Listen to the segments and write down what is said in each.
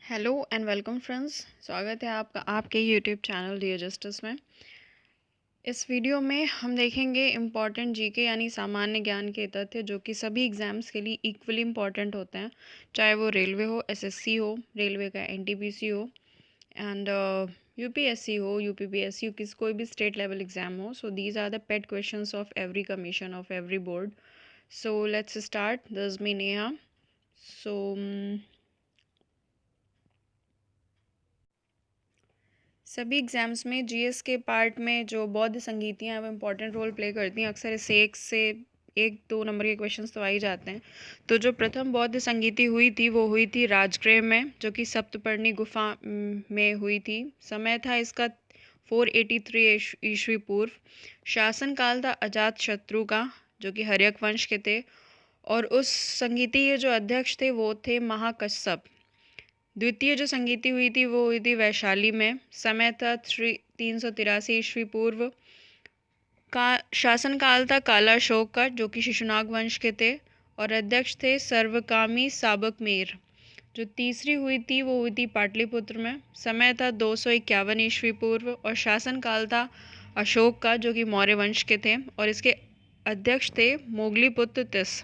Hello and welcome friends. स्वागत है आपका आपके यूट्यूब चैनल डियर जस्टिस में। इस वीडियो में हम देखेंगे इम्पॉर्टेंट जीके यानी सामान्य ज्ञान के तथ्य जो कि सभी एग्ज़ाम्स के लिए इक्वली इम्पॉर्टेंट होते हैं, चाहे वो रेलवे हो, एसएससी हो, रेलवे का एनटीपीसी हो एंड यूपीएससी हो, यूपीपीएससी, किस कोई भी स्टेट लेवल एग्ज़ाम हो। So these are the pet questions of every commission of every board. So let's start. This me Neha. सो सभी एग्ज़ाम्स में जीएस के पार्ट में जो बौद्ध संगीतियाँ हैं वो इम्पॉर्टेंट रोल प्ले करती हैं। अक्सर इससे एक दो नंबर के क्वेश्चंस तो आ ही जाते हैं। तो जो प्रथम बौद्ध संगीति हुई थी वो हुई थी राजगृह में, जो कि सप्तपर्णी गुफा में हुई थी। समय था इसका 483 ईस्वी पूर्व। शासनकाल था अजात शत्रु का, जो कि हर्यक वंश के थे, और उस संगीति के जो अध्यक्ष थे वो थे महाकश्यप। द्वितीय जो संगीति हुई थी वो हुई थी वैशाली में। समय था 383 ईस्वी पूर्व का। शासनकाल था कालाशोक का, जो कि शिशुनाग वंश के थे, और अध्यक्ष थे सर्वकामी साबकमेर। जो तीसरी हुई थी वो हुई थी पाटलिपुत्र में। समय था 251 ईस्वी पूर्व, और शासनकाल था अशोक का, जो कि मौर्य वंश के थे, और इसके अध्यक्ष थे मोगलीपुत्र तिस।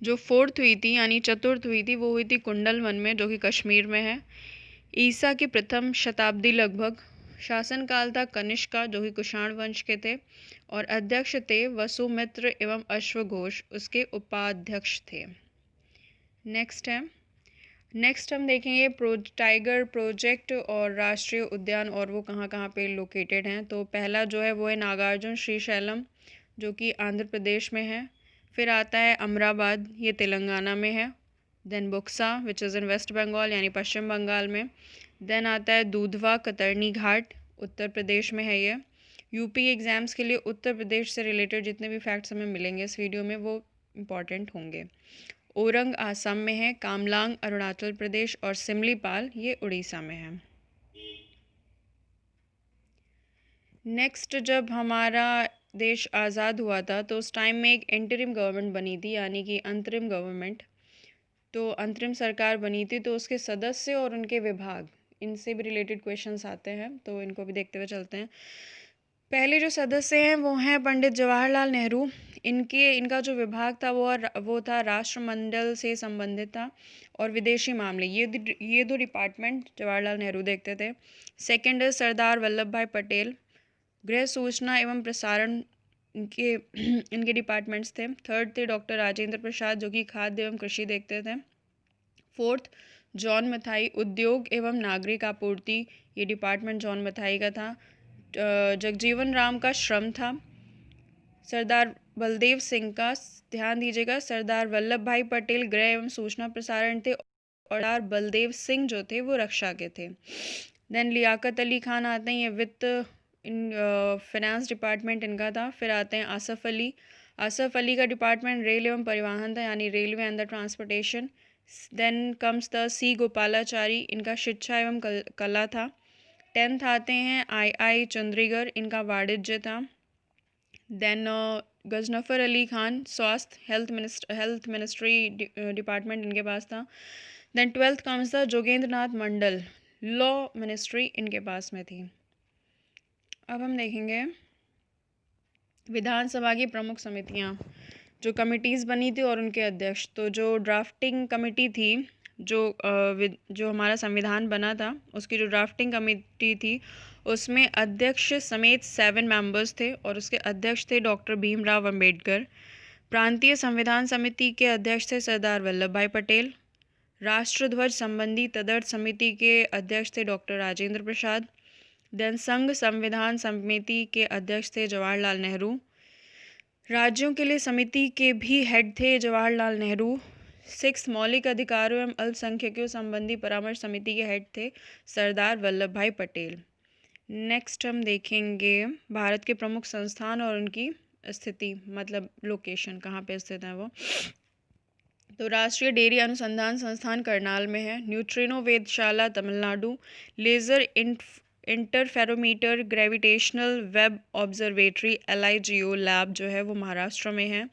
जो फोर्थ हुई थी यानी चतुर्थ हुई थी वो हुई थी कुंडल वन में, जो कि कश्मीर में है। ईसा की प्रथम शताब्दी लगभग। शासनकाल था कनिष्क का, जो कि कुषाण वंश के थे, और अध्यक्ष थे वसुमित्र एवं अश्वघोष उसके उपाध्यक्ष थे। नेक्स्ट हम देखेंगे टाइगर प्रोजेक्ट और राष्ट्रीय उद्यान और वो कहाँ कहाँ पे लोकेटेड हैं। तो पहला जो है वो है नागार्जुन श्रीशैलम, जो कि आंध्र प्रदेश में है। फिर आता है अमराबाद, ये तेलंगाना में है। Then Buxa which is in West Bengal यानी पश्चिम बंगाल में। देन आता है दूधवा कतरनी घाट, उत्तर प्रदेश में है ये। यूपी एग्ज़ाम्स के लिए उत्तर प्रदेश से रिलेटेड जितने भी फैक्ट्स हमें मिलेंगे इस वीडियो में वो इम्पॉर्टेंट होंगे। ओरंग आसाम में है, कामलांग अरुणाचल प्रदेश, और सिमलीपाल ये उड़ीसा में है। नेक्स्ट, जब हमारा देश आज़ाद हुआ था तो उस टाइम में एक इंटरिम गवर्नमेंट बनी थी, यानी कि अंतरिम गवर्नमेंट। तो अंतरिम सरकार बनी थी, तो उसके सदस्य और उनके विभाग, इनसे भी रिलेटेड क्वेश्चंस आते हैं, तो इनको भी देखते हुए चलते हैं। पहले जो सदस्य हैं वो हैं पंडित जवाहरलाल नेहरू। इनका जो विभाग था वो था राष्ट्रमंडल से संबंधित था, और विदेशी मामले, ये दो डिपार्टमेंट जवाहरलाल नेहरू देखते थे। सेकंड है सरदार वल्लभ भाई पटेल, गृह सूचना एवं प्रसारण, इनके इनके डिपार्टमेंट्स थे। थर्ड थे डॉक्टर राजेंद्र प्रसाद, जो कि खाद्य एवं कृषि देखते थे। फोर्थ जॉन मथाई, उद्योग एवं नागरिक आपूर्ति, ये डिपार्टमेंट जॉन मथाई का था। जगजीवन राम का श्रम था। सरदार बलदेव सिंह का, ध्यान दीजिएगा, सरदार वल्लभ भाई पटेल गृह एवं सूचना प्रसारण थे, और सरदार बलदेव सिंह जो थे वो रक्षा के थे। देन लियाकत अली खान आते हैं, ये वित्त फाइनेंस डिपार्टमेंट इनका था। फिर आते हैं आसफ़ अली का डिपार्टमेंट रेल एवं परिवहन था, यानी railway and the transportation. Then comes the C Gopalachari, इनका शिक्षा एवं कला था। 10th आते हैं आई चंद्रीगढ़, इनका वाणिज्य था। देन गजनफर अली खान, स्वास्थ्य हेल्थ मिनिस्ट्री डिपार्टमेंट इनके पास था। Then 12th comes the Jogendra Nath Mandal, law ministry इनके पास में थी। अब हम देखेंगे विधानसभा की प्रमुख समितियां, जो कमिटीज़ बनी थी और उनके अध्यक्ष। तो जो ड्राफ्टिंग कमेटी थी, जो हमारा संविधान बना था उसकी जो ड्राफ्टिंग कमेटी थी उसमें अध्यक्ष समेत 7 मेंबर्स थे, और उसके अध्यक्ष थे डॉक्टर भीमराव अंबेडकर। प्रांतीय संविधान समिति के अध्यक्ष थे सरदार वल्लभ भाई पटेल। राष्ट्रध्वज संबंधी तदर्थ समिति के अध्यक्ष थे डॉक्टर राजेंद्र प्रसाद। देन संघ संविधान समिति के अध्यक्ष थे जवाहरलाल नेहरू। राज्यों के लिए समिति के भी हेड थे जवाहरलाल नेहरू। 6 मौलिक अधिकारों एवं अल्पसंख्यकों संबंधी परामर्श समिति के हेड थे सरदार वल्लभ भाई पटेल। नेक्स्ट हम देखेंगे भारत के प्रमुख संस्थान और उनकी स्थिति, मतलब लोकेशन, कहाँ पे स्थित है वो। तो राष्ट्रीय डेयरी अनुसंधान संस्थान करनाल में है। न्यूट्रिनो वेधशाला Tamil Nadu. Laser interferometer gravitational wave observatory LIGO lab जो है वो महाराष्ट्र में है।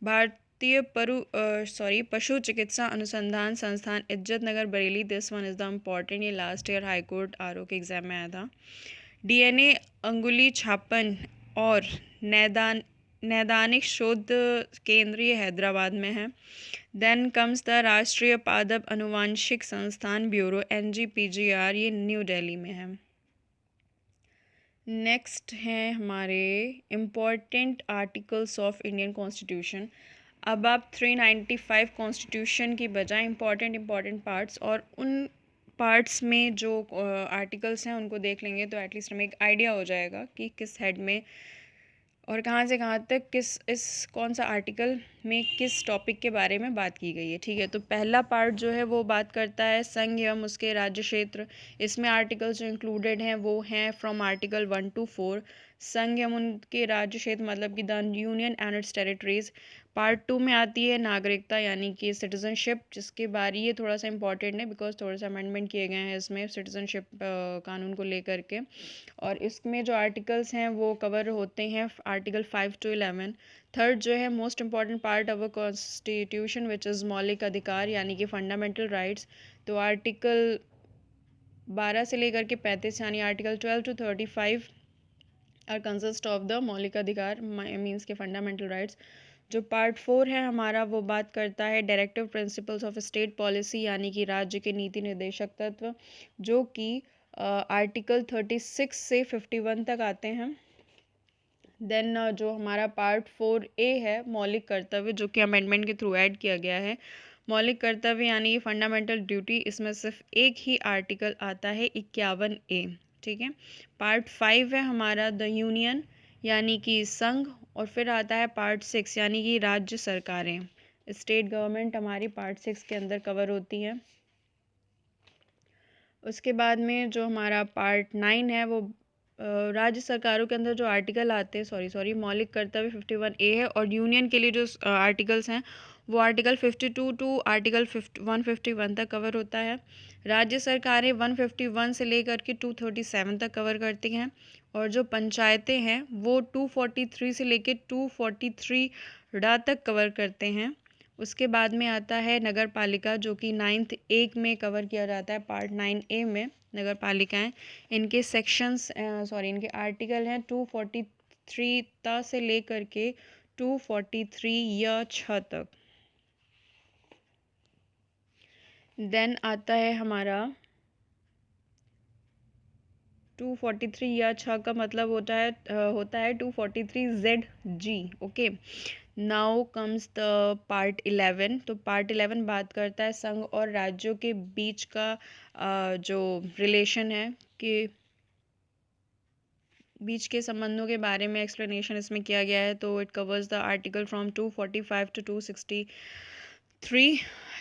भारतीय भारतीय पशु चिकित्सा अनुसंधान संस्थान Izzat Nagar Bareilly, this one is the important, ये last year high court RO के एग्ज़ाम में आया था। डीएनए अंगुली छापन और नैदानिक शोध केंद्र ये हैदराबाद में है। देन कम्स द राष्ट्रीय पादप अनुवांशिक संस्थान ब्यूरो NGPGR, ये न्यू दिल्ली में है। नेक्स्ट हैं हमारे important articles of Indian constitution. अब आप 395 कॉन्स्टिट्यूशन की बजाय इम्पॉर्टेंट पार्ट्स और उन पार्ट्स में जो आर्टिकल्स हैं उनको देख लेंगे तो एटलीस्ट हमें एक आइडिया हो जाएगा कि किस हेड में और कहाँ से कहाँ तक कौन सा आर्टिकल में किस टॉपिक के बारे में बात की गई है। ठीक है, तो पहला पार्ट जो है वो बात करता है संघ एवं उसके राज्य क्षेत्र। इसमें आर्टिकल्स जो इंक्लूडेड हैं वो हैं फ्रॉम आर्टिकल 1 to 4। संघ एवं उनके राज्य क्षेत्र मतलब कि the union and it's territories. Part 2 में आती है नागरिकता यानी कि सिटीजनशिप, जिसके बारे ये थोड़ा सा इंपॉर्टेंट है बिकॉज थोड़ा सा अमेंडमेंट किए गए हैं इसमें सिटीजनशिप कानून को लेकर के। और इसमें जो आर्टिकल्स हैं वो कवर होते हैं आर्टिकल 5 to 11। थर्ड जो है most important part of a constitution which is मौलिक अधिकार यानी कि फंडामेंटल राइट्स। तो आर्टिकल 12 से लेकर के 35 यानी article 12 to 35 are consist of the मौलिक अधिकार मीन्स के फंडामेंटल राइट्स। जो पार्ट 4 है हमारा वो बात करता है directive principles of state policy यानी कि राज्य के नीति निर्देशक तत्व, जो कि आर्टिकल 36 से 51 तक आते हैं। देन जो हमारा पार्ट 4A है मौलिक कर्तव्य, जो कि अमेंडमेंट के थ्रू ऐड किया गया है। मौलिक कर्तव्य यानी कि फंडामेंटल ड्यूटी, इसमें सिर्फ एक ही आर्टिकल आता है 51A। ठीक है, पार्ट 5 है हमारा द यूनियन यानी कि संघ, और फिर आता है पार्ट 6 यानी कि राज्य सरकारें, स्टेट गवर्नमेंट हमारी पार्ट 6 के अंदर कवर होती है। उसके बाद में जो हमारा पार्ट 9 है वो राज्य सरकारों के अंदर जो आर्टिकल आते हैं मौलिक कर्तव्य 51A है, और यूनियन के लिए जो आर्टिकल्स हैं वो आर्टिकल 52 टू आर्टिकल 151 तक कवर होता है। राज्य सरकारें 151 से लेकर के 237 तक कवर करती हैं, और जो पंचायतें हैं वो 243 से लेकर 243 तक कवर करते हैं। उसके बाद में आता है नगर पालिका, जो कि 9th एक में कवर किया जाता है पार्ट 9A में। नगर पालिकाएँ इनके सेक्शंस इनके आर्टिकल हैं 243 ता से लेकर के 243 या 6 तक। देन आता है हमारा 243 या 6 का मतलब होता है 243ZG। Okay, now comes the part 11। तो पार्ट 11 बात करता है संघ और राज्यों के बीच का जो रिलेशन है कि बीच के संबंधों के बारे में एक्सप्लेनेशन इसमें किया गया है। तो it covers the article from 245 to 263।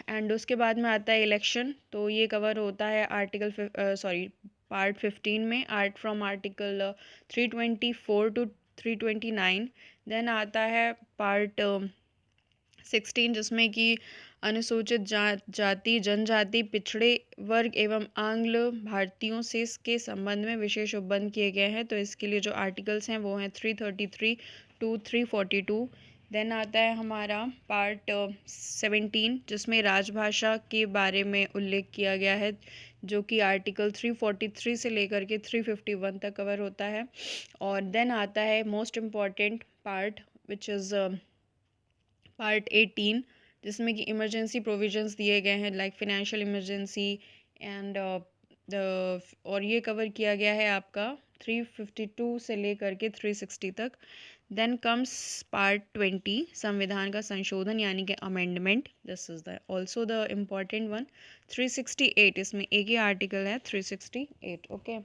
And उसके बाद में आता है इलेक्शन, तो ये कवर होता है पार्ट 15 में फ्रॉम आर्टिकल 324 to 329। देन आता है पार्ट 16 जिसमें कि अनुसूचित जाति जनजाति पिछड़े वर्ग एवं आंग्ल भारतीयों से इसके संबंध में विशेष उपबंध किए गए हैं। तो इसके लिए जो आर्टिकल्स हैं वो हैं 333 to 342। देन आता है हमारा पार्ट 17 जिसमें राजभाषा के बारे में उल्लेख किया गया है, जो कि आर्टिकल 343 से लेकर के 351 तक कवर होता है। और देन आता है most important part which is part 18 जिसमें कि इमरजेंसी प्रोविजंस दिए गए हैं लाइक फाइनेंशियल इमरजेंसी एंड और ये कवर किया गया है आपका 352 से लेकर के 360 तक। देन कम्स पार्ट 20 संविधान का संशोधन यानी कि amendment, this is the also the important one. 368 इसमें एक ही आर्टिकल है 368। ओके,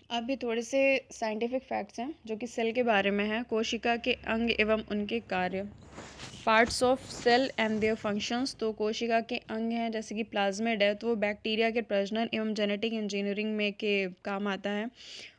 अब ये थोड़े से साइंटिफिक फैक्ट्स हैं जो कि सेल के बारे में है। कोशिका के अंग एवं उनके कार्य, parts of cell and their functions. तो कोशिका के अंग हैं जैसे कि प्लाज्मिड है, तो वो बैक्टीरिया के प्रजनन एवं जेनेटिक इंजीनियरिंग में के काम आता है।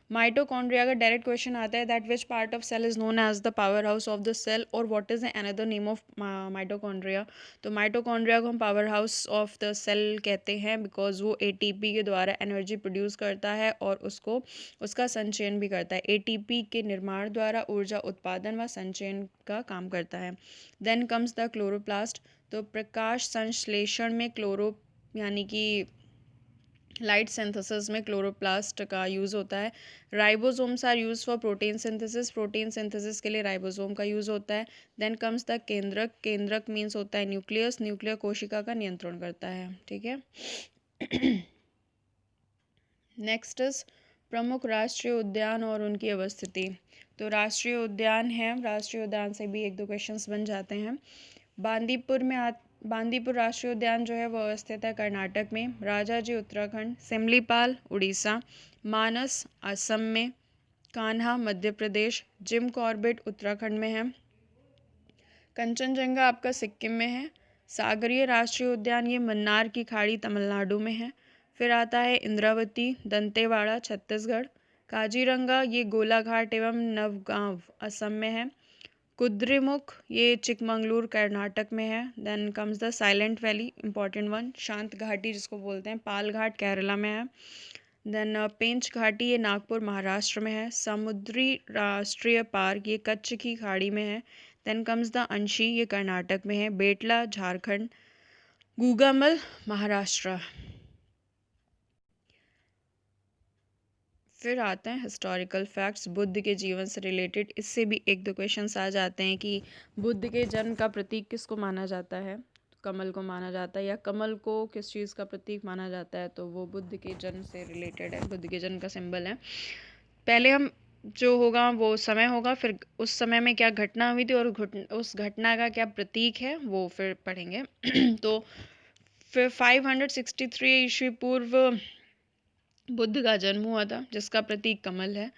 माइटोकॉन्ड्रिया का डायरेक्ट क्वेश्चन आता है that which part of cell is known as the power house of the cell और what is another name of mitochondria. तो माइटोकॉन्ड्रिया को हम power house of the cell कहते हैं बिकॉज वो एटीपी के द्वारा एनर्जी प्रोड्यूस करता है और उसको उसका संचयन भी करता है। एटीपी के निर्माण द्वारा ऊर्जा उत्पादन व संचयन का काम करता है। Then comes the chloroplast. तो प्रकाश संश्लेषण में क्लोरो यानी कि लाइट सिंथेसिस में क्लोरोप्लास्ट का यूज़ होता है। Ribosomes are use for protein synthesis. Protein synthesis के लिए राइबोसोम का यूज़ होता है। देन कम्स द केंद्रक। केंद्रक मीन्स होता है न्यूक्लियस। न्यूक्लियर कोशिका का नियंत्रण करता है। ठीक है। नेक्स्ट इज प्रमुख राष्ट्रीय उद्यान और उनकी अवस्थिति। तो राष्ट्रीय उद्यान है, राष्ट्रीय उद्यान से भी एक दो क्वेश्चंस बन जाते हैं। बांदीपुर राष्ट्रीय उद्यान जो है वो स्थित है कर्नाटक में। राजाजी उत्तराखंड, सिमलीपाल उड़ीसा, मानस असम में, कान्हा मध्य प्रदेश, जिम कॉर्बेट उत्तराखंड में है, कंचनजंगा आपका सिक्किम में है। सागरीय राष्ट्रीय उद्यान ये मन्नार की खाड़ी तमिलनाडु में है। फिर आता है इंद्रावती दंतेवाड़ा छत्तीसगढ़। काजीरंगा ये गोलाघाट एवं नवगांव असम में है। कुद्रेमुख ये चिकमंगलूर कर्नाटक में है। Then comes the Silent Valley, important one, शांत घाटी जिसको बोलते हैं, पाल घाट केरला में है। देन पेंच घाटी ये नागपुर महाराष्ट्र में है। समुद्री राष्ट्रीय पार्क ये कच्छ की खाड़ी में है। देन कम्स द अंशी ये कर्नाटक में है। बेटला झारखंड, गूगामल महाराष्ट्र। फिर आते हैं हिस्टोरिकल फैक्ट्स बुद्ध के जीवन से रिलेटेड। इससे भी एक दो क्वेश्चंस आ जाते हैं कि बुद्ध के जन्म का प्रतीक किसको माना जाता है। कमल को माना जाता है, या कमल को किस चीज़ का प्रतीक माना जाता है, तो वो बुद्ध के जन्म से रिलेटेड है, बुद्ध के जन्म का सिंबल है। पहले हम जो होगा वो समय होगा, फिर उस समय में क्या घटना हुई थी और उस घटना का क्या प्रतीक है वो फिर पढ़ेंगे। तो फिर 563 ईस्वी पूर्व बुद्ध का जन्म हुआ था जिसका प्रतीक कमल है।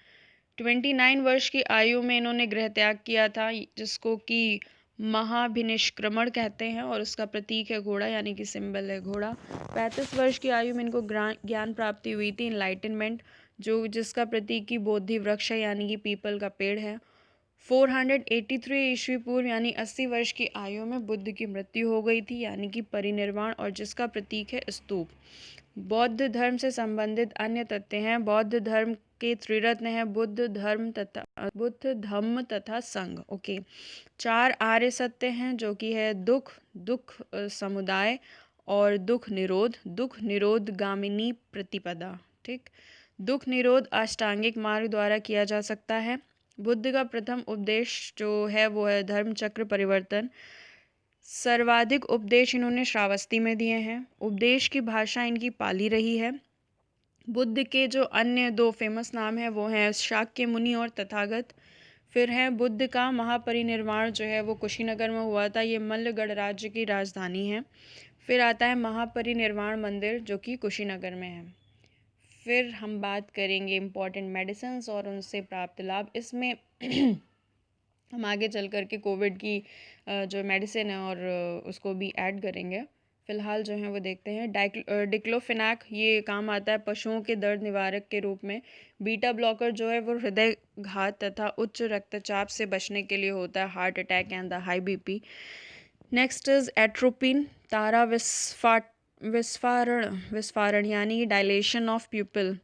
29 वर्ष की आयु में इन्होंने गृह त्याग किया था जिसको कि महाभिनिष्क्रमण कहते हैं और उसका प्रतीक है घोड़ा, यानी कि सिंबल है घोड़ा। 35 वर्ष की आयु में इनको ज्ञान प्राप्ति हुई थी, इनलाइटनमेंट, जो जिसका प्रतीक की बोधि वृक्ष है यानी कि पीपल का पेड़ है। 483 ईस्वी पूर्व यानी 80 वर्ष की आयु में बुद्ध की मृत्यु हो गई थी यानी कि परिनिर्वाण, और जिसका प्रतीक है स्तूप। बौद्ध धर्म से संबंधित अन्य तथ्य हैं। बौद्ध धर्म के त्रिरत्न हैं बुद्ध धम्म तथा संघ। ओके। 4 आर्य सत्य हैं जो कि है दुख समुदाय और दुख निरोध गामिनी प्रतिपदा। ठीक। दुख निरोध अष्टांगिक मार्ग द्वारा किया जा सकता है। बुद्ध का प्रथम उपदेश जो है वो है धर्म चक्र परिवर्तन। सर्वाधिक उपदेश इन्होंने श्रावस्ती में दिए हैं। उपदेश की भाषा इनकी पाली रही है। बुद्ध के जो अन्य 2 फेमस नाम हैं वो हैं शाक्य मुनि और तथागत। फिर है बुद्ध का महापरिनिर्वाण जो है वो कुशीनगर में हुआ था, ये मल्ल गणराज्य की राजधानी है। फिर आता है महापरिनिर्वाण मंदिर जो कि कुशीनगर में है। फिर हम बात करेंगे इम्पॉर्टेंट मेडिसिन्स और उनसे प्राप्त लाभ। इसमें हम आगे चल कर के कोविड की जो मेडिसिन है और उसको भी ऐड करेंगे। फ़िलहाल जो है वो देखते हैं। डिक्लोफेनाक ये काम आता है पशुओं के दर्द निवारक के रूप में। बीटा ब्लॉकर जो है वो हृदय घात तथा उच्च रक्तचाप से बचने के लिए होता है, heart attack and the high BP. Next is atropine, तारा विस्फारण यानी dilation of pupil.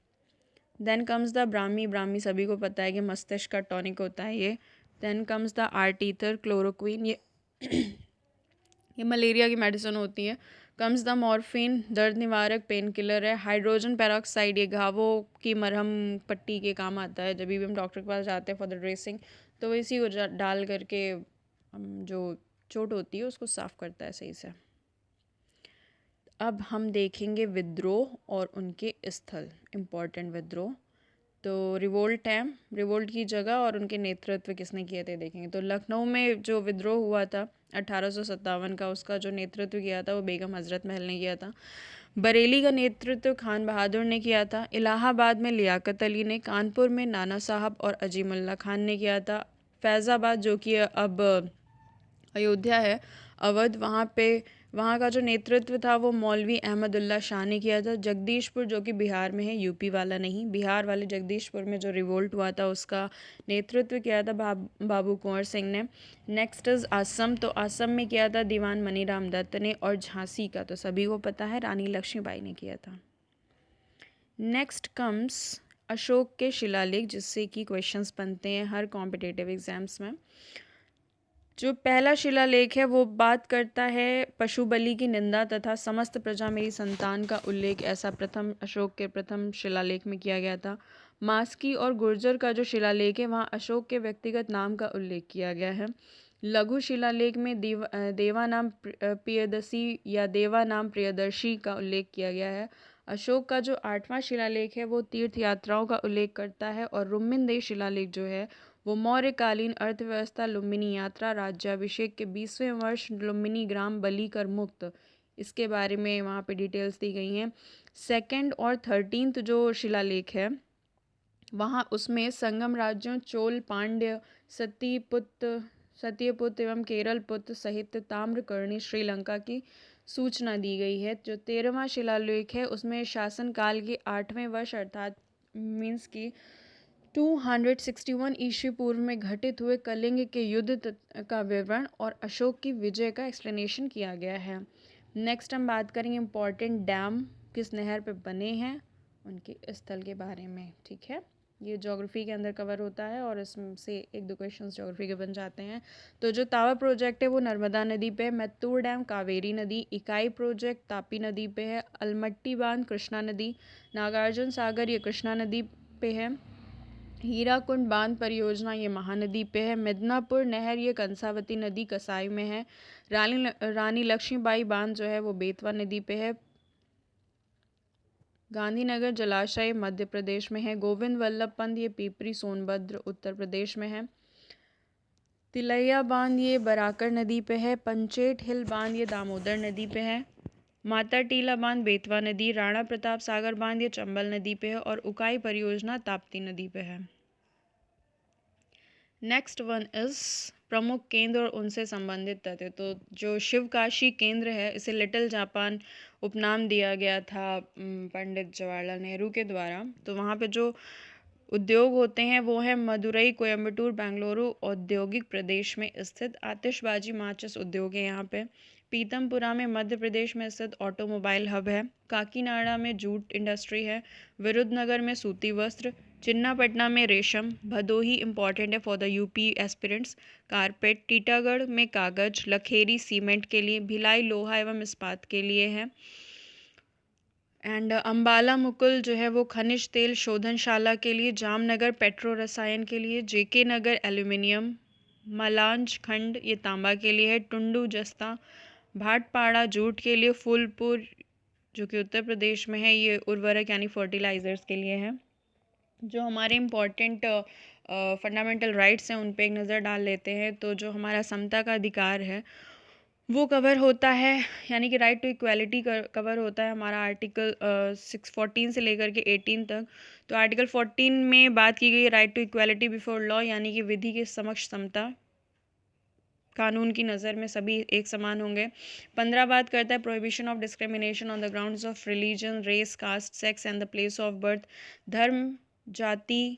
Then comes the Brahmi सभी को पता है कि मस्तिष्क का टॉनिक होता है ये। देन कम्स द आर्टीथर क्लोरोक्वीन, ये मलेरिया की मेडिसिन होती है। कम्स द मॉर्फिन, दर्द निवारक पेन किलर है। हाइड्रोजन पेरोक्साइड ये घावों की मरहम पट्टी के काम आता है। जब भी हम डॉक्टर के पास जाते हैं फॉर द ड्रेसिंग तो वो इसी को डाल करके जो चोट होती है उसको साफ़ करता है सही से। अब हम देखेंगे विद्रोह और उनके स्थल, इम्पॉर्टेंट विद्रोह। तो रिवोल्ट है, रिवोल्ट की जगह और उनके नेतृत्व किसने किए थे देखेंगे। तो लखनऊ में जो विद्रोह हुआ था 1857 का, उसका जो नेतृत्व किया था वो बेगम हजरत महल ने किया था। बरेली का नेतृत्व खान बहादुर ने किया था। इलाहाबाद में लियाकत अली ने, कानपुर में नाना साहब और अजीमुल्ला खान ने किया था। फैज़ाबाद जो कि अब अयोध्या है, अवध, वहाँ पे वहाँ का जो नेतृत्व था वो मौलवी अहमदुल्ला शाह ने किया था। जगदीशपुर जो कि बिहार में है, यूपी वाला नहीं, बिहार वाले जगदीशपुर में जो रिवोल्ट हुआ था उसका नेतृत्व किया था बाबू कुंवर सिंह ने। नेक्स्ट इज़ असम, तो असम में किया था दीवान मनीराम दत्त ने, और झांसी का तो सभी को पता है रानी लक्ष्मीबाई ने किया था। नेक्स्ट कम्स अशोक के शिलालेख, जिससे कि क्वेश्चंस बनते हैं हर कॉम्पिटिटिव एग्जाम्स में। जो पहला शिलालेख है वो बात करता है पशु बलि की निंदा तथा समस्त प्रजा मेरी संतान का उल्लेख, ऐसा प्रथम अशोक के प्रथम शिलालेख में किया गया था। मास्की और गुर्जर का जो शिलालेख है वहाँ अशोक के व्यक्तिगत नाम का उल्लेख किया गया है। लघु शिलालेख में देवा नाम प्रियदसी या देवा नाम प्रियदर्शी का उल्लेख किया गया है। अशोक का जो 8वां शिलालेख है वो तीर्थ यात्राओं का उल्लेख करता है। और रुम्मिनदेह शिलालेख जो है वो मौर्यकालीन अर्थव्यवस्था, लुम्बिनी यात्रा, राज्याभिषेक के 20वें वर्ष, लुम्बिनी ग्राम बलि कर मुक्त, इसके बारे में वहाँ पे डिटेल्स दी गई हैं। सेकंड और 13th जो शिलालेख है वहाँ उसमें संगम राज्यों चोल, पांड्य, सत्यपुत एवं केरल पुत सहित ताम्रकर्णी श्रीलंका की सूचना दी गई है। जो 13वां शिलालेख है उसमें शासनकाल के 8वें वर्ष अर्थात मीन्स की 261 ईस्वी पूर्व में घटित हुए कलिंग के युद्ध का विवरण और अशोक की विजय का एक्सप्लेनेशन किया गया है। नेक्स्ट हम बात करेंगे इम्पॉर्टेंट डैम किस नहर पे बने हैं उनके स्थल के बारे में। ठीक है, ये ज्योग्राफी के अंदर कवर होता है और इसमें से 1-2 क्वेश्चंस ज्योग्राफी के बन जाते हैं। तो जो तावा प्रोजेक्ट है वो नर्मदा नदी पे है। मैत्तूर डैम कावेरी नदी। इकाई प्रोजेक्ट तापी नदी पे है। अलमट्टी बांध कृष्णा नदी। नागार्जुन सागर ये कृष्णा नदी पे है। हीराकुंड बांध परियोजना ये महानदी पे है। मिदनापुर नहर ये कंसावती नदी कसाई में है। रानी लक्ष्मीबाई बांध जो है वो बेतवा नदी पे है। गांधीनगर जलाशय मध्य प्रदेश में है। गोविंद वल्लभ पंत ये पीपरी सोनभद्र उत्तर प्रदेश में है। तिलैया बांध ये बराकर नदी पे है। पंचेट हिल बांध ये दामोदर नदी पे है। माता टीला बांध बेतवा नदी। राणा प्रताप सागर बांध ये चंबल नदी पे है। और उकाई परियोजना ताप्ती नदी पे है। नेक्स्ट वन इज प्रमुख केंद्र और उनसे संबंधित तथ्य। तो जो शिवकाशी केंद्र है इसे लिटिल जापान उपनाम दिया गया था पंडित जवाहरलाल नेहरू के द्वारा। तो वहाँ पे जो उद्योग होते हैं वो है मदुरई, कोयम्बटूर, बेंगलुरु औद्योगिक प्रदेश में स्थित। आतिशबाजी माचिस उद्योग है यहाँ पे। पीतमपुरा में मध्य प्रदेश में स्थित ऑटोमोबाइल हब है। काकीनाडा में जूट इंडस्ट्री है। विरुद्धनगर में सूती वस्त्र। चिन्नापटना में रेशम। भदोही इम्पॉर्टेंट है for the UP aspirants, carpet. Titagarh में कागज। लखेरी सीमेंट के लिए। भिलाई लोहा एवं इस्पात के लिए है। एंड अम्बाला मुकुल जो है वो खनिज तेल शोधनशाला के लिए। जामनगर पेट्रो रसायन के लिए। जेके नगर एल्यूमिनियम। मलांज खंड ये तांबा के लिए है। टुंडू जस्ता भाटपाड़ा जूट के लिए। फूलपुर जो कि उत्तर प्रदेश में है ये उर्वरक यानी फर्टिलाइजर्स के लिए है। जो हमारे इम्पॉर्टेंट फंडामेंटल राइट्स हैं उन पे एक नज़र डाल लेते हैं। तो जो हमारा समता का अधिकार है वो कवर होता है, यानी कि राइट टू इक्वालिटी कवर होता है हमारा आर्टिकल 614 से लेकर के 18 तक। तो आर्टिकल 14 में बात की गई right to equality before law, यानी कि विधि के समक्ष समता, कानून की नज़र में सभी एक समान होंगे। 15 बात करता है prohibition of discrimination on the grounds of religion, race, caste, sex and the place of birth. धर्म, जाति,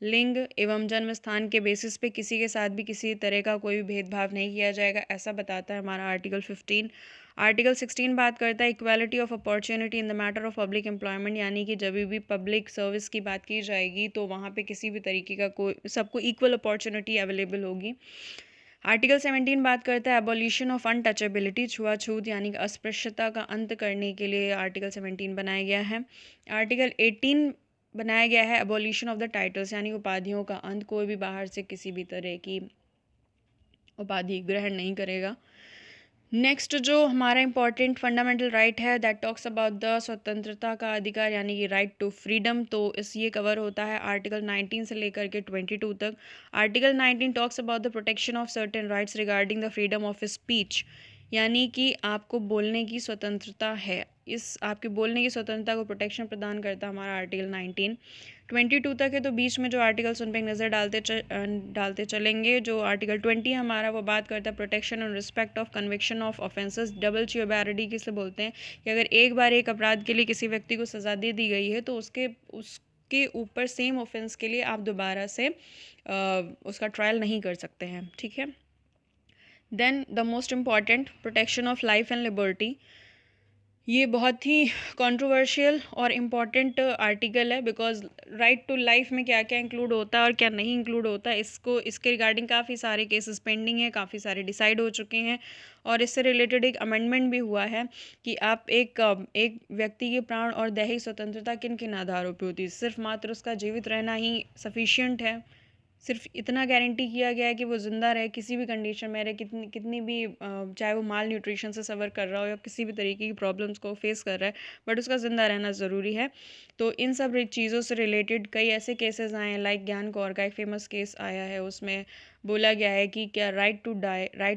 लिंग एवं जन्म स्थान के बेसिस पे किसी के साथ भी किसी तरह का कोई भी भेदभाव नहीं किया जाएगा, ऐसा बताता है हमारा आर्टिकल 15। आर्टिकल 16 बात करता है equality of opportunity in the matter of public employment, यानी कि जब भी पब्लिक सर्विस की बात की जाएगी तो वहाँ पे किसी भी तरीके का कोई सबको इक्वल अपॉर्चुनिटी अवेलेबल होगी। आर्टिकल 17 बात करता है एबॉलिशन ऑफ अनटचेबिलिटी, छुआछूत यानी कि अस्पृश्यता का अंत करने के लिए आर्टिकल 17 बनाया गया है। आर्टिकल 18 बनाया गया है एबॉलिशन ऑफ द टाइटल्स, यानी उपाधियों का अंत, कोई भी बाहर से किसी भी तरह की उपाधि ग्रहण नहीं करेगा। नेक्स्ट जो हमारा इंपॉर्टेंट फंडामेंटल राइट है दैट टॉक्स अबाउट द स्वतंत्रता का अधिकार, यानी कि राइट टू फ्रीडम, तो इस ये कवर होता है आर्टिकल 19 से लेकर के 22 तक। Article 19 talks about the protection of certain rights regarding the freedom of speech, यानी कि आपको बोलने की स्वतंत्रता है। इस आपके बोलने की स्वतंत्रता को प्रोटेक्शन प्रदान करता है हमारा आर्टिकल 19। 22 तक है, तो बीच में जो आर्टिकल्स उन पर एक नज़र डालते चलेंगे। जो आर्टिकल 20 हमारा, वो बात करता है protection and respect of conviction of offences. Double jeopardy किसे बोलते हैं कि अगर एक बार एक अपराध के लिए किसी व्यक्ति को सज़ा दे दी गई है तो उसके ऊपर सेम ऑफेंस के लिए आप दोबारा से उसका ट्रायल नहीं कर सकते हैं, ठीक है। Then the most important, protection of life and liberty. ये बहुत ही कंट्रोवर्शियल और इम्पॉर्टेंट आर्टिकल है, बिकॉज राइट टू लाइफ में क्या क्या इंक्लूड होता है और क्या नहीं इंक्लूड होता है, इसके रिगार्डिंग काफ़ी सारे केसेस पेंडिंग हैं, काफ़ी सारे डिसाइड हो चुके हैं। और इससे रिलेटेड एक अमेंडमेंट भी हुआ है कि आप एक व्यक्ति के प्राण और दैहिक स्वतंत्रता किन किन आधारों पर होती है। सिर्फ मात्र उसका जीवित रहना ही सफिशियंट है। सिर्फ इतना गारंटी किया गया है कि वो ज़िंदा रहे, किसी भी कंडीशन में रहे, कितनी कितनी भी चाहे वो माल न्यूट्रिशन से सफ़र कर रहा हो या किसी भी तरीके की प्रॉब्लम्स को फेस कर रहा है, बट उसका ज़िंदा रहना ज़रूरी है। तो इन सब चीज़ों से रिलेटेड कई ऐसे केसेस आए हैं, लाइक ज्ञान कौर का एक फेमस केस आया है। उसमें बोला गया है कि क्या राइट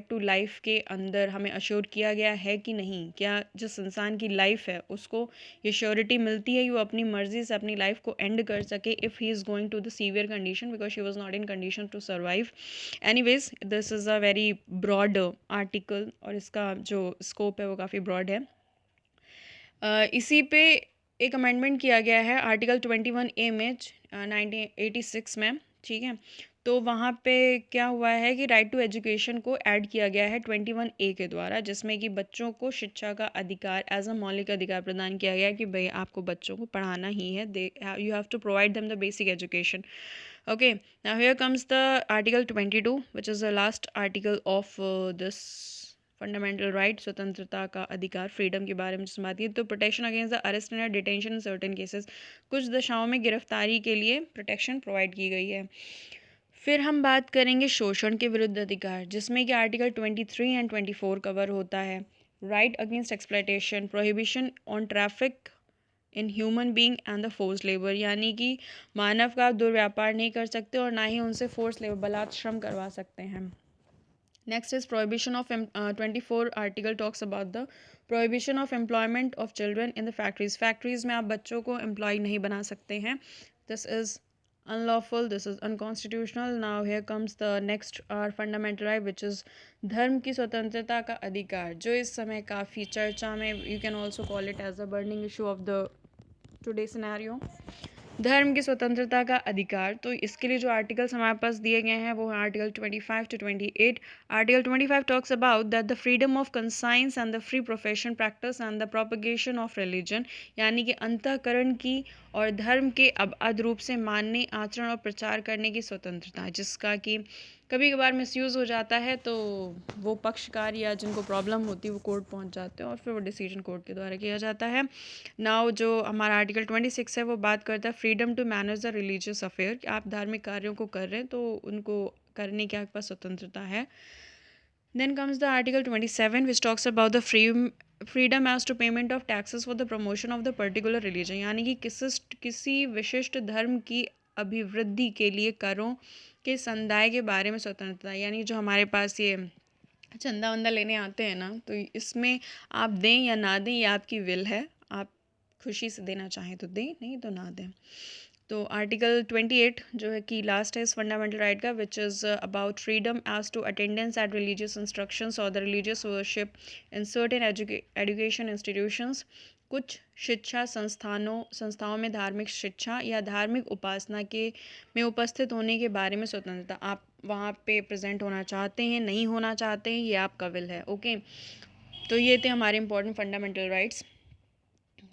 टू लाइफ के अंदर हमें अश्योर किया गया है कि नहीं, क्या जिस इंसान की लाइफ है उसको ये श्योरिटी मिलती है कि वो अपनी मर्जी से अपनी लाइफ को एंड कर सके if he is going to the severe condition, because she was not in condition to survive. Anyways, this is a very broad article और इसका जो स्कोप है वो काफ़ी ब्रॉड है। इसी पे एक अमेंडमेंट किया गया है आर्टिकल 21A में 1986 में, ठीक है। तो वहाँ पे क्या हुआ है कि राइट टू एजुकेशन को ऐड किया गया है 21A के द्वारा, जिसमें कि बच्चों को शिक्षा का अधिकार एज अ मौलिक अधिकार प्रदान किया गया है कि भाई आपको बच्चों को पढ़ाना ही है, you have to provide them the basic education. Okay, now here comes the Article 22, which is the last article of this fundamental right, स्वतंत्रता का अधिकार, फ्रीडम के बारे में जिसमें बात की। तो protection against the arrest and detention in certain cases, कुछ दशाओं में गिरफ्तारी के लिए प्रोटेक्शन प्रोवाइड की गई है। फिर हम बात करेंगे शोषण के विरुद्ध अधिकार, जिसमें कि आर्टिकल 23 एंड 24 कवर होता है। Right against exploitation, prohibition on traffic in human being and the force labour, यानी कि मानव का दुर्व्यापार नहीं कर सकते और ना ही उनसे फोर्स लेबर बलात् श्रम करवा सकते हैं। Next is prohibition of 24 article talks about the prohibition of employment of children in the factories में आप बच्चों को एम्प्लॉय नहीं बना सकते हैं। This is unlawful, this is unconstitutional. Now here comes the next our fundamental right, which is धर्म की स्वतंत्रता का अधिकार, जो इस समय काफ़ी चर्चा में, you can also call it as a burning issue of the today scenario। धर्म की स्वतंत्रता का अधिकार, तो इसके लिए जो आर्टिकल्स हमारे पास दिए गए हैं वो है article 25 to 28। Article 25 talks about that the freedom of conscience and the free profession practice and the propagation of religion, यानी कि अंतःकरण की और धर्म के अबाध रूप से मानने, आचरण और प्रचार करने की स्वतंत्रता, जिसका कि कभी कभार मिसयूज़ हो जाता है, तो वो पक्षकार या जिनको प्रॉब्लम होती है वो कोर्ट पहुंच जाते हैं और फिर वो डिसीजन कोर्ट के द्वारा किया जाता है। नाउ जो हमारा आर्टिकल 26 है वो बात करता है freedom to manage the religious affair, कि आप धार्मिक कार्यों को कर रहे हैं तो उनको करने की आपके पास स्वतंत्रता है। Then comes the article 27 which talks about the freedom as to payment of taxes for the promotion of the particular religion, यानी कि किसी विशिष्ट धर्म की अभिवृद्धि के लिए करों के संदाय के बारे में स्वतंत्रता, यानी जो हमारे पास ये चंदा वंदा लेने आते हैं ना, तो इसमें आप दें या ना दें ये आपकी विल है, आप खुशी से देना चाहें तो दें, नहीं तो ना दें। तो आर्टिकल 28 जो है कि लास्ट है इस फंडामेंटल राइट का, which is about freedom as to attendance at religious instructions और the religious worship in certain education institutions, कुछ शिक्षा संस्थाओं में धार्मिक शिक्षा या धार्मिक उपासना के में उपस्थित होने के बारे में स्वतंत्रता, आप वहाँ पे प्रेजेंट होना चाहते हैं, नहीं होना चाहते हैं, ये आपका विल है। ओके, तो ये थे हमारे important fundamental rights,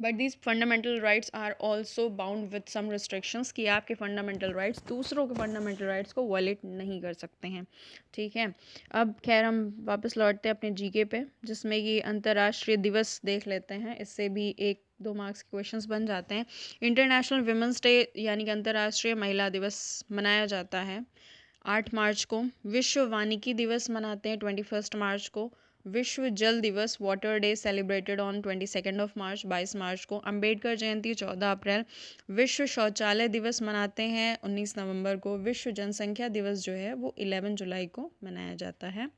but these fundamental rights are also bound with some restrictions, कि आपके फंडामेंटल राइट्स दूसरों के फंडामेंटल राइट्स को वॉलेट नहीं कर सकते हैं, ठीक है। अब खैर हम वापस लौटते हैं अपने जीके पे, जिसमें कि अंतर्राष्ट्रीय दिवस देख लेते हैं, इससे भी 1-2 मार्क्स के क्वेश्चंस बन जाते हैं। इंटरनेशनल विमेंस डे यानी कि अंतर्राष्ट्रीय महिला दिवस मनाया जाता है 8 मार्च को। विश्व वानिकी दिवस मनाते हैं 21 मार्च को। विश्व जल दिवस water day celebrated on 22 of March 22 मार्च को। अंबेडकर जयंती 14 अप्रैल। विश्व शौचालय दिवस मनाते हैं 19 नवंबर को। विश्व जनसंख्या दिवस जो है वो 11 जुलाई को मनाया जाता है।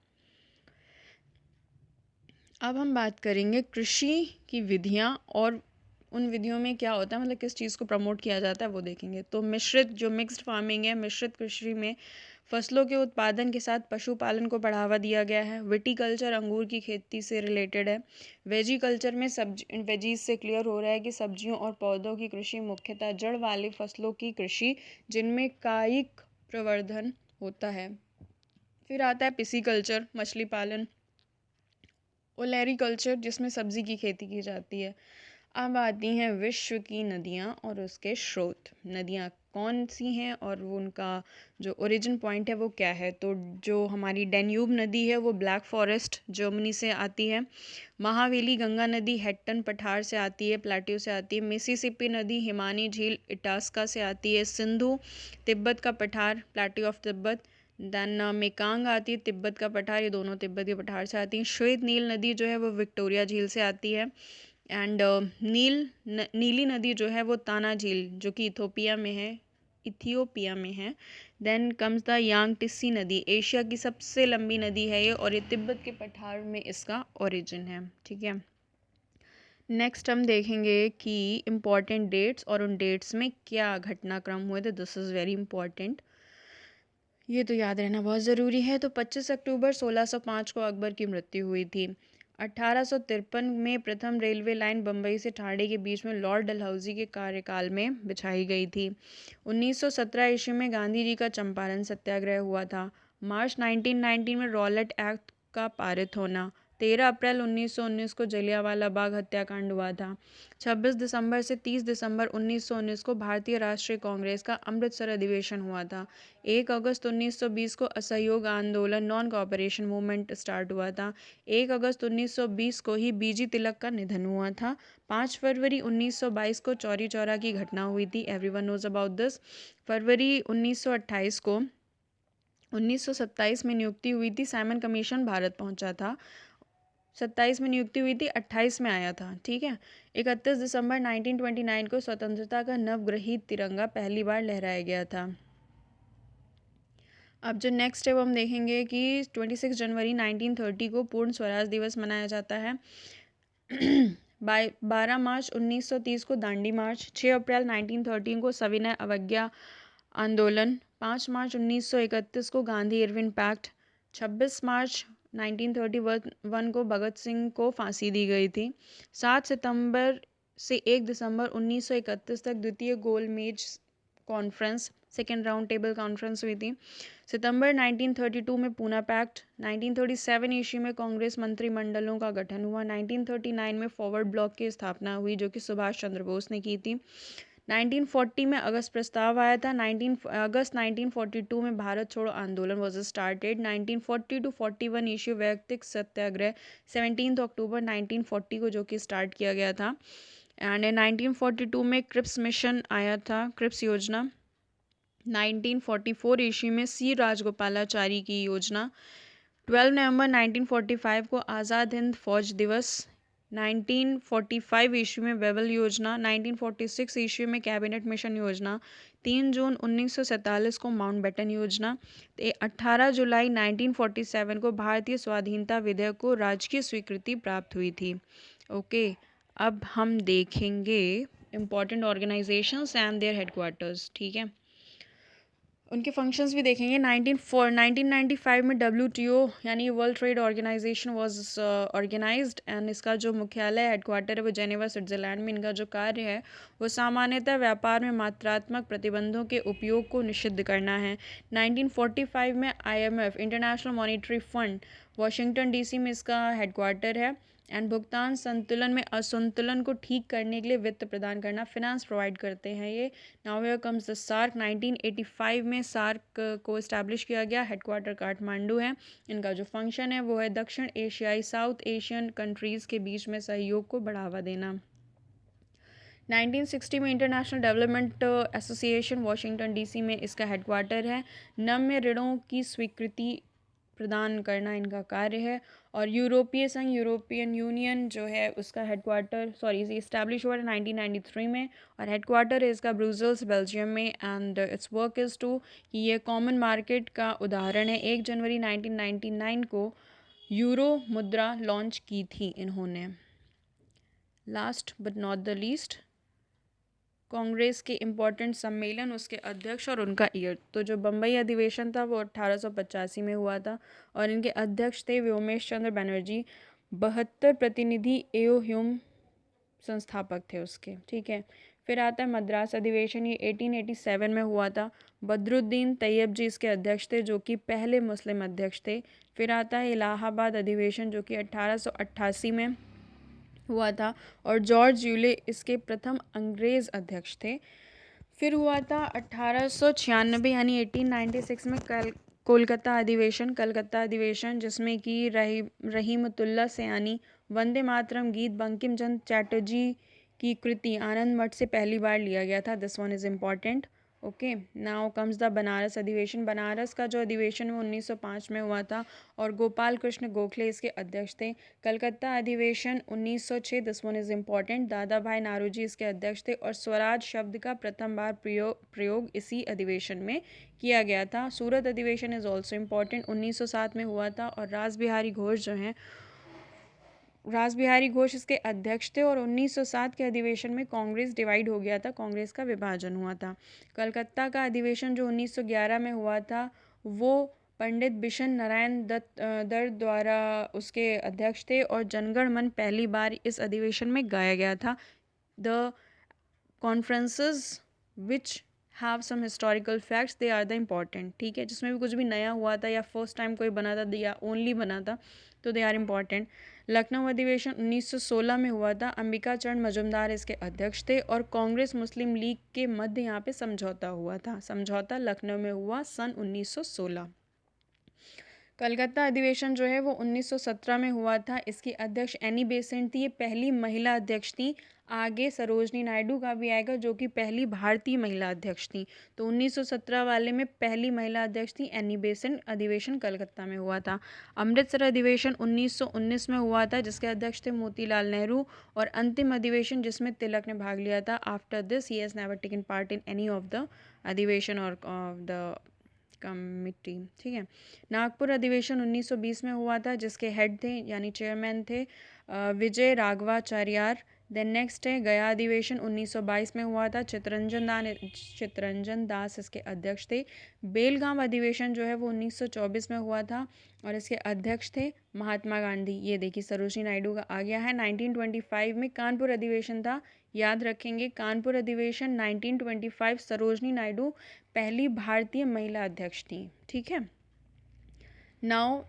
अब हम बात करेंगे कृषि की विधियाँ और उन विधियों में क्या होता है, मतलब किस चीज़ को प्रमोट किया जाता है वो देखेंगे। तो मिश्रित जो मिक्स्ड फार्मिंग है, मिश्रित कृषि में फसलों के उत्पादन के साथ पशुपालन को बढ़ावा दिया गया है। विटीकल्चर अंगूर की खेती से रिलेटेड है। वेजीकल्चर में सब्जी वेजीज से क्लियर हो रहा है कि सब्जियों और पौधों की कृषि, मुख्यतः जड़ वाली फसलों की कृषि जिनमें कायिक प्रवर्धन होता है। फिर आता है पिसीकल्चर, मछली पालन। ओलेरीकल्चर, जिसमें सब्जी की खेती की जाती है। अब आती हैं विश्व की नदियाँ और उसके स्रोत। नदियाँ कौन सी हैं और वो उनका जो ओरिजिन पॉइंट है वो क्या है। तो जो हमारी डैन्यूब नदी है वो ब्लैक फॉरेस्ट जर्मनी से आती है। महावेली गंगा नदी हेट्टन पठार से आती है, प्लेट्यू से आती है। मिसिसिपी नदी हिमानी झील इटास्का से आती है। सिंधु तिब्बत का पठार, plateau of Tibet. Then Mekong आती है, तिब्बत का पठार, ये दोनों तिब्बत के पठार से आती हैं। श्वेत नील नदी जो है वो विक्टोरिया झील से आती है। एंड नीली नदी जो है वो ताना झील, जो कि इथियोपिया में है। देन कम्स द यांग टिस्सी नदी, एशिया की सबसे लंबी नदी है ये, और ये तिब्बत के पठार में इसका ओरिजिन है। ठीक है, नेक्स्ट हम देखेंगे कि इम्पॉर्टेंट डेट्स और उन डेट्स में क्या घटनाक्रम हुए थे। दिस इज़ वेरी इंपॉर्टेंट, ये तो याद रहना बहुत ज़रूरी है। तो 25 अक्टूबर 1605 को अकबर की मृत्यु हुई थी। 1853 में प्रथम रेलवे लाइन बम्बई से ठाणे के बीच में लॉर्ड डलहौजी के कार्यकाल में बिछाई गई थी। 1917 ईस्वी में गांधी जी का चंपारण सत्याग्रह हुआ था। मार्च 1919 में रॉलेट एक्ट का पारित होना। 13 अप्रैल 1919 को जलियांवाला बाग हत्याकांड हुआ था। 26 दिसंबर से 30 दिसंबर 1919 को भारतीय राष्ट्रीय कांग्रेस का अमृतसर अधिवेशन हुआ था। 1 अगस्त 1920 को असहयोग आंदोलन नॉन कोऑपरेशन मूवमेंट स्टार्ट हुआ था। 1 अगस्त 1920 को ही बीजी तिलक का निधन हुआ था। 5 फरवरी 1922 को चौरी चौरा की घटना हुई थी। Everyone knows about this. फरवरी 1928 को 1927 में नियुक्ति हुई थी, साइमन कमीशन भारत पहुंचा था। 27 में नियुक्ति हुई थी, 28 में आया था। ठीक है, 31 दिसंबर 1929 को स्वतंत्रता का नवग्रहित तिरंगा पहली बार लहराया गया था। अब जो नेक्स्ट है वो हम देखेंगे कि 26 जनवरी 1930 को पूर्ण स्वराज दिवस मनाया जाता है। 12 मार्च 1930 को दांडी मार्च। 6 अप्रैल 1913 को सविनय अवज्ञा आंदोलन। 5 मार्च 1931 को गांधी इरविन पैक्ट। 26 मार्च 1931 को भगत सिंह को फांसी दी गई थी। 7 सितंबर से 1 दिसंबर 1931 तक द्वितीय गोलमेज conference, second round table conference हुई थी। सितंबर 1932 में पूना पैक्ट। 1937 ईस्वी में कांग्रेस मंत्रिमंडलों का गठन हुआ। 1939 में फॉरवर्ड ब्लॉक की स्थापना हुई, जो कि सुभाष चंद्र बोस ने की थी। 1940 में अगस्त प्रस्ताव आया था। 1942 में भारत छोड़ो आंदोलन वॉज स्टार्टेड। 1940 टू 41 इश्यू वैयक्तिक सत्याग्रह 17 अक्टूबर 1940 को, जो कि स्टार्ट किया गया था। एंड 1942 में क्रिप्स मिशन आया था, क्रिप्स योजना। 1944 ईस्वी में सी राजगोपालाचारी की योजना। 12 नवंबर 1945 को आज़ाद हिंद फौज दिवस। 1945 ईस्वी में वेवल योजना। 1946 ईस्वी में कैबिनेट मिशन योजना। 3 जून 1947 को माउंटबेटन योजना। 18 जुलाई 1947 को भारतीय स्वाधीनता विधेयक को राजकीय स्वीकृति प्राप्त हुई थी। ओके, अब हम देखेंगे important organisations and their headquarters. ठीक है, उनके फंक्शंस भी देखेंगे। 1995 में WTO यानी World Trade Organisation was organised and इसका जो मुख्यालय हेडक्वार्टर है वो जेनेवा स्विट्जरलैंड में। इनका जो कार्य है वो सामान्यतः व्यापार में मात्रात्मक प्रतिबंधों के उपयोग को निषिद्ध करना है। 1945 में IMF international monetary fund Washington DC में इसका हेडक्वार्टर है। एंड भुगतान संतुलन में असंतुलन को ठीक करने के लिए वित्त प्रदान करना, फिनांस प्रोवाइड करते हैं ये। Now here comes the SAARC. 1985 में सार्क को इस्टेब्लिश किया गया, हेडक्वार्टर काठमांडू है। इनका जो फंक्शन है वो है दक्षिण एशियाई साउथ एशियन कंट्रीज़ के बीच में सहयोग को बढ़ावा देना। 1960 में international development association Washington DC में इसका हेडक्वार्टर है। नम्य ऋणों की स्वीकृति प्रदान करना इनका कार्य है। और यूरोपीय संघ यूरोपियन यूनियन जो है उसका हेडक्वार्टर इस्टेब्लिश हुआ है 1993 में, और हेडक्वार्टर है इसका ब्रुसेल्स बेल्जियम में। And its work is to कि ये कॉमन मार्केट का उदाहरण है। 1 जनवरी 1999 को यूरो मुद्रा लॉन्च की थी इन्होंने। Last but not the least, Congress के इम्पोर्टेंट सम्मेलन, उसके अध्यक्ष और उनका ईयर। तो जो बम्बई अधिवेशन था वो 1885 में हुआ था और इनके अध्यक्ष थे व्योमेश चंद्र बनर्जी। 72 प्रतिनिधि एओ ह्यूम संस्थापक थे उसके, ठीक है। फिर आता है मद्रास अधिवेशन, ये 1887 में हुआ था। बदरुद्दीन तैयब जी इसके अध्यक्ष थे, जो कि पहले मुस्लिम अध्यक्ष थे। फिर आता है इलाहाबाद अधिवेशन, जो कि 1888 में हुआ था और जॉर्ज यूले इसके प्रथम अंग्रेज़ अध्यक्ष थे। फिर हुआ था 1896 यानी 1896 में कोलकाता अधिवेशन, जिसमें कि रहीमतुल्ला सयानी वंदे मातरम गीत बंकिम चंद्र चटर्जी की कृति आनंद मठ से पहली बार लिया गया था। This one is important. Okay, now comes the Banaras अधिवेशन। बनारस का जो अधिवेशन वो 1905 में हुआ था और गोपाल कृष्ण गोखले इसके अध्यक्ष थे। कलकत्ता अधिवेशन 1906, दिस वन इज़ इम्पॉर्टेंट। दादा भाई नारोजी इसके अध्यक्ष थे और स्वराज शब्द का प्रथम बार प्रयोग इसी अधिवेशन में किया गया था। सूरत अधिवेशन इज़ ऑल्सो इम्पॉर्टेंट, 1907 में हुआ था और रास बिहारी घोष जो हैं, रास बिहारी घोष इसके अध्यक्ष थे और 1907 के अधिवेशन में कांग्रेस डिवाइड हो गया था, कांग्रेस का विभाजन हुआ था। कलकत्ता का अधिवेशन जो 1911 में हुआ था वो पंडित बिशन नारायण दत्त द्वारा उसके अध्यक्ष थे और जनगण मन पहली बार इस अधिवेशन में गाया गया था। The conferences which have some historical facts they are the important, ठीक है, जिसमें भी कुछ भी नया हुआ था या फर्स्ट टाइम कोई बना था या ओनली बना था तो दे आर इम्पॉर्टेंट। लखनऊ अधिवेशन 1916 में हुआ था, अंबिका चरण मजुमदार इसके अध्यक्ष थे और कांग्रेस मुस्लिम लीग के मध्य यहाँ पे समझौता हुआ था। समझौता लखनऊ में हुआ सन 1916। कलकत्ता अधिवेशन जो है वो 1917 में हुआ था, इसकी अध्यक्ष एनी बेसेंट थी, ये पहली महिला अध्यक्ष थी। आगे सरोजनी नायडू का भी आएगा जो कि पहली भारतीय महिला अध्यक्ष थी। तो 1917 वाले में पहली महिला अध्यक्ष थी एनी बेसेंट, अधिवेशन कलकत्ता में हुआ था। अमृतसर अधिवेशन 1919 में हुआ था, जिसके अध्यक्ष थे मोतीलाल नेहरू और अंतिम अधिवेशन जिसमें तिलक ने भाग लिया था। After this he has never taken part in any of the अधिवेशन और द कमिटी, ठीक है। नागपुर अधिवेशन 1920 में हुआ था, जिसके हेड थे यानी चेयरमैन थे विजय राघवाचार्यार। देन नेक्स्ट है गया अधिवेशन 1922 में हुआ था, चितरंजन दास इसके अध्यक्ष थे। बेलगाम अधिवेशन जो है वो 1924 में हुआ था और इसके अध्यक्ष थे महात्मा गांधी। ये देखिए सरोजनी नायडू का आ गया है। 1925 में कानपुर अधिवेशन था, याद रखेंगे कानपुर अधिवेशन 1925, सरोजनी नायडू पहली भारतीय महिला अध्यक्ष थी, ठीक है। नाउ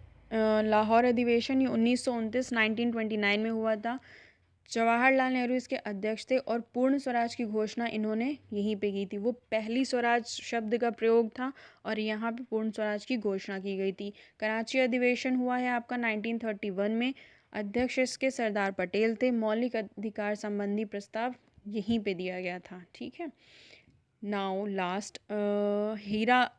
लाहौर अधिवेशन ये 1929 1929 में हुआ था। जवाहरलाल नेहरू इसके अध्यक्ष थे और पूर्ण स्वराज की घोषणा इन्होंने यहीं पे की थी। वो पहली स्वराज शब्द का प्रयोग था और यहाँ पे पूर्ण स्वराज की घोषणा की गई थी। कराची अधिवेशन हुआ है आपका 1931 में, अध्यक्ष इसके सरदार पटेल थे। मौलिक अधिकार संबंधी प्रस्ताव यहीं पे दिया गया था, ठीक है। नाउ लास्ट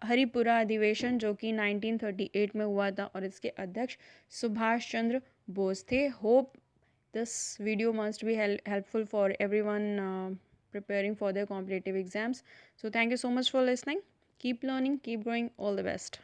हरिपुरा अधिवेशन जो कि 1938 में हुआ था और इसके अध्यक्ष सुभाष चंद्र बोस थे। Hope this video must be helpful for everyone preparing for their competitive exams. So thank you so much for listening. Keep learning, keep growing. All the best.